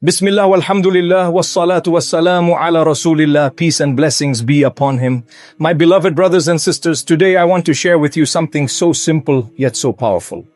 Bismillah walhamdulillah wassalatu wassalamu ala rasulillah. Peace and blessings be upon him. My beloved brothers and sisters, today I want to share with you something so simple yet so powerful.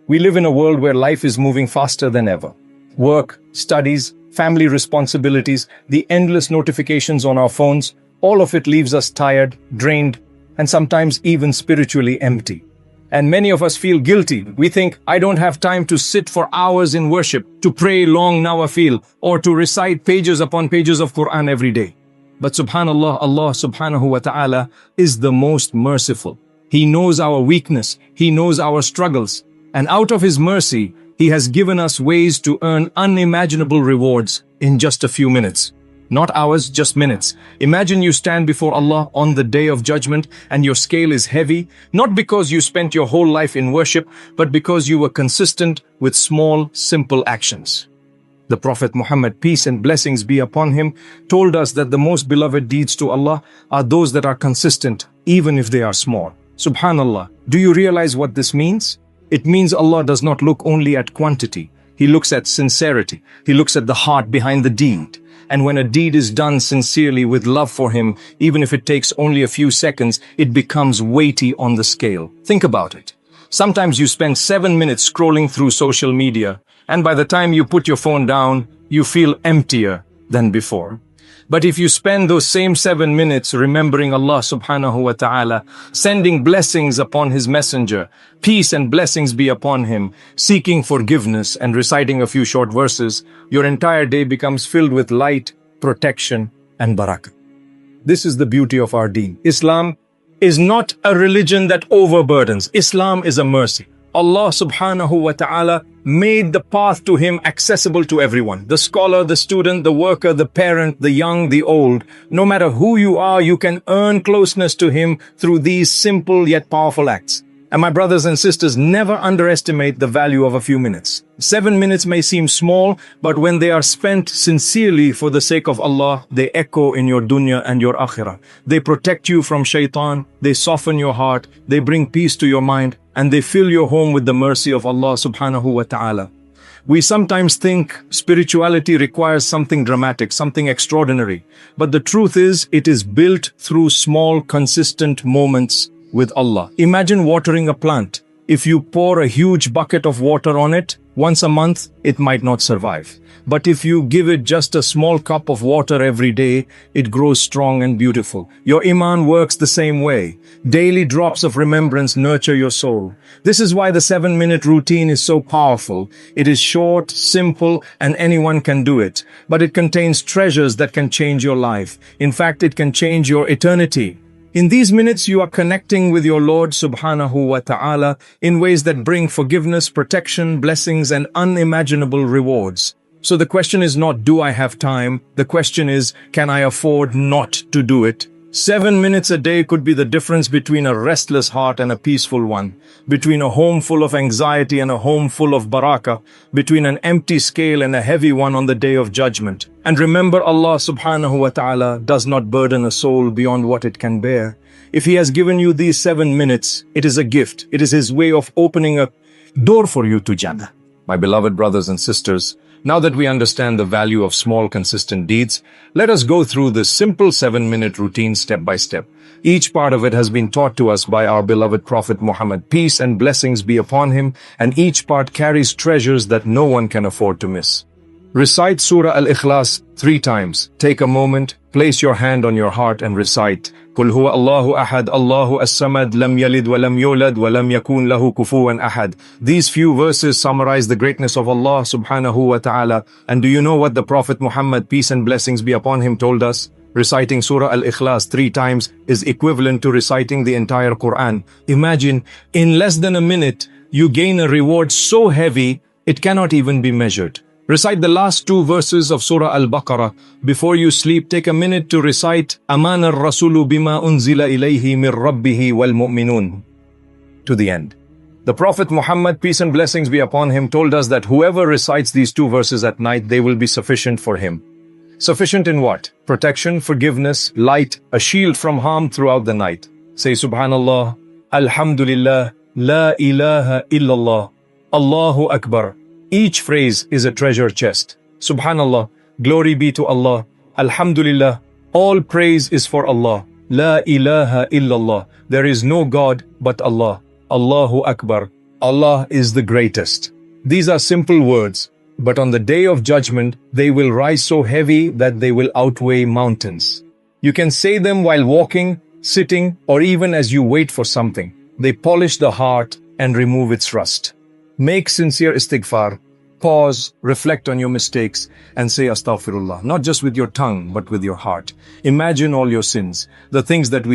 We live in a world where life is moving faster than ever. Work, studies, family responsibilities, the endless notifications on our phones, all of it leaves us tired, drained, and sometimes even spiritually empty. And many of us feel guilty. We think, I don't have time to sit for hours in worship, to pray long nawafil, or to recite pages upon pages of Quran every day. But subhanallah, Allah subhanahu wa ta'ala is the most merciful. He knows our weakness. He knows our struggles. And out of His mercy, He has given us ways to earn unimaginable rewards in just a few minutes. Not hours, just minutes. Imagine you stand before Allah on the day of judgment and your scale is heavy, not because you spent your whole life in worship, but because you were consistent with small, simple actions. The Prophet Muhammad, peace and blessings be upon him, told us that the most beloved deeds to Allah are those that are consistent, even if they are small. Subhanallah, do you realize what this means? It means Allah does not look only at quantity. He looks at sincerity. He looks at the heart behind the deed. And when a deed is done sincerely with love for Him, even if it takes only a few seconds, it becomes weighty on the scale. Think about it. Sometimes you spend 7 minutes scrolling through social media, and by the time you put your phone down, you feel emptier than before. But if you spend those same 7 minutes remembering Allah subhanahu wa ta'ala, sending blessings upon His messenger, peace and blessings be upon him, seeking forgiveness and reciting a few short verses, your entire day becomes filled with light, protection, and barakah. This is the beauty of our deen. Islam is not a religion that overburdens. Islam is a mercy. Allah subhanahu wa ta'ala made the path to Him accessible to everyone. The scholar, the student, the worker, the parent, the young, the old. No matter who you are, you can earn closeness to Him through these simple yet powerful acts. And my brothers and sisters, never underestimate the value of a few minutes. 7 minutes may seem small, but when they are spent sincerely for the sake of Allah, they echo in your dunya and your akhirah. They protect you from shaitan, they soften your heart, they bring peace to your mind, and they fill your home with the mercy of Allah subhanahu wa ta'ala. We sometimes think spirituality requires something dramatic, something extraordinary. But the truth is, it is built through small, consistent moments with Allah. Imagine watering a plant. If you pour a huge bucket of water on it once a month, it might not survive. But if you give it just a small cup of water every day, it grows strong and beautiful. Your iman works the same way. Daily drops of remembrance nurture your soul. This is why the 7-minute routine is so powerful. It is short, simple, and anyone can do it. But it contains treasures that can change your life. In fact, it can change your eternity. In these minutes, you are connecting with your Lord subhanahu wa ta'ala in ways that bring forgiveness, protection, blessings, and unimaginable rewards. So the question is not, do I have time? The question is, can I afford not to do it? 7 minutes a day could be the difference between a restless heart and a peaceful one, between a home full of anxiety and a home full of barakah, between an empty scale and a heavy one on the day of judgment. And remember, Allah subhanahu wa ta'ala does not burden a soul beyond what it can bear. If He has given you these 7 minutes, it is a gift. It is His way of opening a door for you to Jannah. My beloved brothers and sisters, now that we understand the value of small, consistent deeds, let us go through this simple 7-minute routine step by step. Each part of it has been taught to us by our beloved Prophet Muhammad, peace and blessings be upon him, and each part carries treasures that no one can afford to miss. Recite Surah Al-Ikhlas 3 times. Take a moment, place your hand on your heart and recite, Qul huwa Allahu ahad, Allahu as-samad, lam yalid wa lam yulad wa lam yakun lahu kufuwan ahad. These few verses summarize the greatness of Allah subhanahu wa ta'ala. And do you know what the Prophet Muhammad, peace and blessings be upon him, told us? Reciting Surah Al-Ikhlas 3 times is equivalent to reciting the entire Quran. Imagine, in less than a minute, you gain a reward so heavy, it cannot even be measured. Recite the last 2 verses of Surah Al-Baqarah. Before you sleep, take a minute to recite Aman ar-Rasulu bima unzila ilayhi min rabbihi wal mu'minun to the end. The Prophet Muhammad, peace and blessings be upon him, told us that whoever recites these 2 verses at night, they will be sufficient for him. Sufficient in what? Protection, forgiveness, light, a shield from harm throughout the night. Say Subhanallah, Alhamdulillah, La ilaha illallah, Allahu Akbar. Each phrase is a treasure chest. Subhanallah, glory be to Allah. Alhamdulillah, all praise is for Allah. La ilaha illallah, there is no God but Allah. Allahu Akbar, Allah is the greatest. These are simple words, but on the day of judgment, they will rise so heavy that they will outweigh mountains. You can say them while walking, sitting, or even as you wait for something. They polish the heart and remove its rust. Make sincere istighfar. Pause, reflect on your mistakes, and say astaghfirullah, not just with your tongue, but with your heart. Imagine all your sins, the things that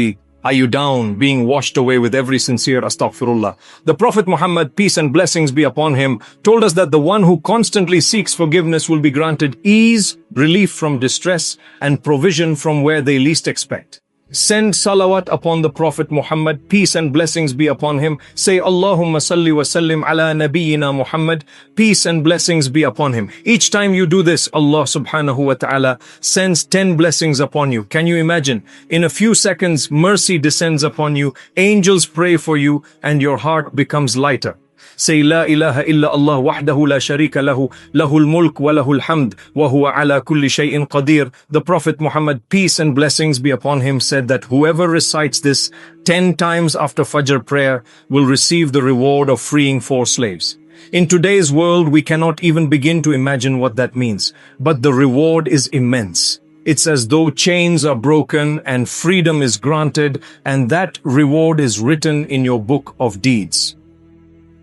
are you down, being washed away with every sincere astaghfirullah. The Prophet Muhammad, peace and blessings be upon him, told us that the one who constantly seeks forgiveness will be granted ease, relief from distress, and provision from where they least expect. Send salawat upon the Prophet Muhammad, peace and blessings be upon him. Say Allahumma salli wa sallim ala nabiyyina Muhammad, peace and blessings be upon him. Each time you do this, Allah subhanahu wa ta'ala sends 10 blessings upon you. Can you imagine? In a few seconds, mercy descends upon you, angels pray for you, and your heart becomes lighter. Say La ilaha illa Allah wahdahu la sharika lahu, lahul mulk wa lahul hamd, wa huwa ala kulli shay'in qadir. The Prophet Muhammad, peace and blessings be upon him, said that whoever recites this 10 times after Fajr prayer will receive the reward of freeing 4 slaves. In today's world, we cannot even begin to imagine what that means, but the reward is immense. It's as though chains are broken and freedom is granted, and that reward is written in your book of deeds.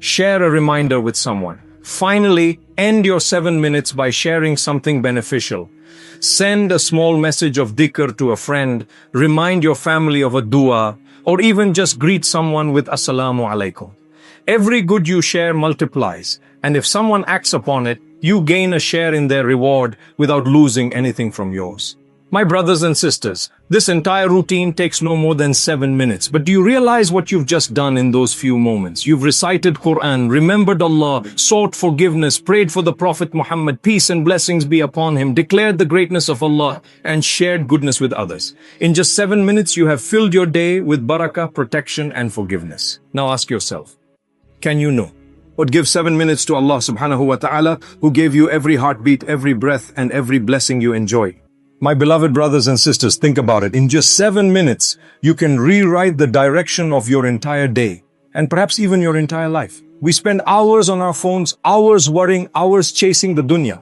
Share a reminder with someone. Finally, end your 7 minutes by sharing something beneficial. Send a small message of dhikr to a friend, remind your family of a dua, or even just greet someone with Assalamu alaikum. Every good you share multiplies, and if someone acts upon it, you gain a share in their reward without losing anything from yours. My brothers and sisters, this entire routine takes no more than 7 minutes. But do you realize what you've just done in those few moments? You've recited Quran, remembered Allah, sought forgiveness, prayed for the Prophet Muhammad, peace and blessings be upon him, declared the greatness of Allah, and shared goodness with others. In just 7 minutes, you have filled your day with barakah, protection, and forgiveness. Now ask yourself, can you know? Or give 7 minutes to Allah subhanahu wa ta'ala, who gave you every heartbeat, every breath, and every blessing you enjoy. My beloved brothers and sisters, think about it. In just 7 minutes, you can rewrite the direction of your entire day, and perhaps even your entire life. We spend hours on our phones, hours worrying, hours chasing the dunya.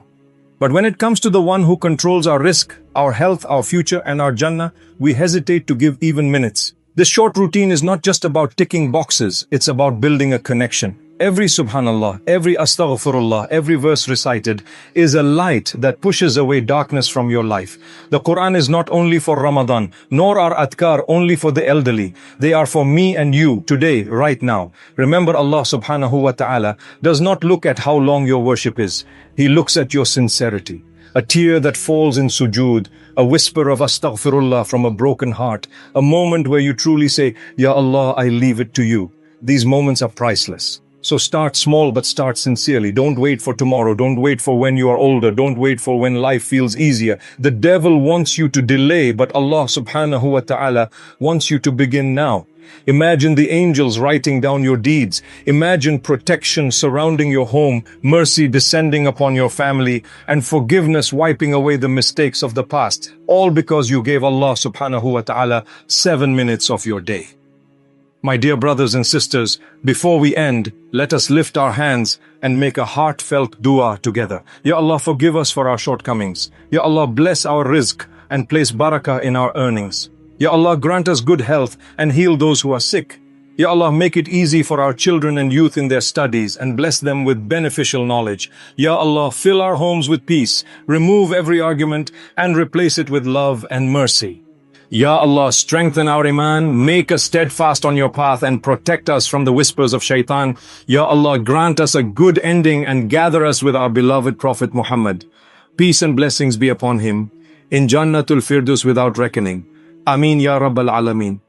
But when it comes to the one who controls our risk, our health, our future, and our Jannah, we hesitate to give even minutes. This short routine is not just about ticking boxes, it's about building a connection. Every subhanallah, every astaghfirullah, every verse recited is a light that pushes away darkness from your life. The Quran is not only for Ramadan, nor are adhkar only for the elderly. They are for me and you today, right now. Remember, Allah subhanahu wa ta'ala does not look at how long your worship is. He looks at your sincerity. A tear that falls in sujood, a whisper of astaghfirullah from a broken heart, a moment where you truly say, Ya Allah, I leave it to you. These moments are priceless. So start small, but start sincerely. Don't wait for tomorrow. Don't wait for when you are older. Don't wait for when life feels easier. The devil wants you to delay, but Allah subhanahu wa ta'ala wants you to begin now. Imagine the angels writing down your deeds. Imagine protection surrounding your home, mercy descending upon your family, and forgiveness wiping away the mistakes of the past. All because you gave Allah subhanahu wa ta'ala 7 minutes of your day. My dear brothers and sisters, before we end, let us lift our hands and make a heartfelt dua together. Ya Allah, forgive us for our shortcomings. Ya Allah, bless our rizq and place barakah in our earnings. Ya Allah, grant us good health and heal those who are sick. Ya Allah, make it easy for our children and youth in their studies and bless them with beneficial knowledge. Ya Allah, fill our homes with peace, remove every argument and replace it with love and mercy. Ya Allah, strengthen our iman, make us steadfast on your path and protect us from the whispers of shaitan. Ya Allah, grant us a good ending and gather us with our beloved Prophet Muhammad. Peace and blessings be upon him in Jannatul Firdaus without reckoning. Ameen Ya Rabbal Alameen.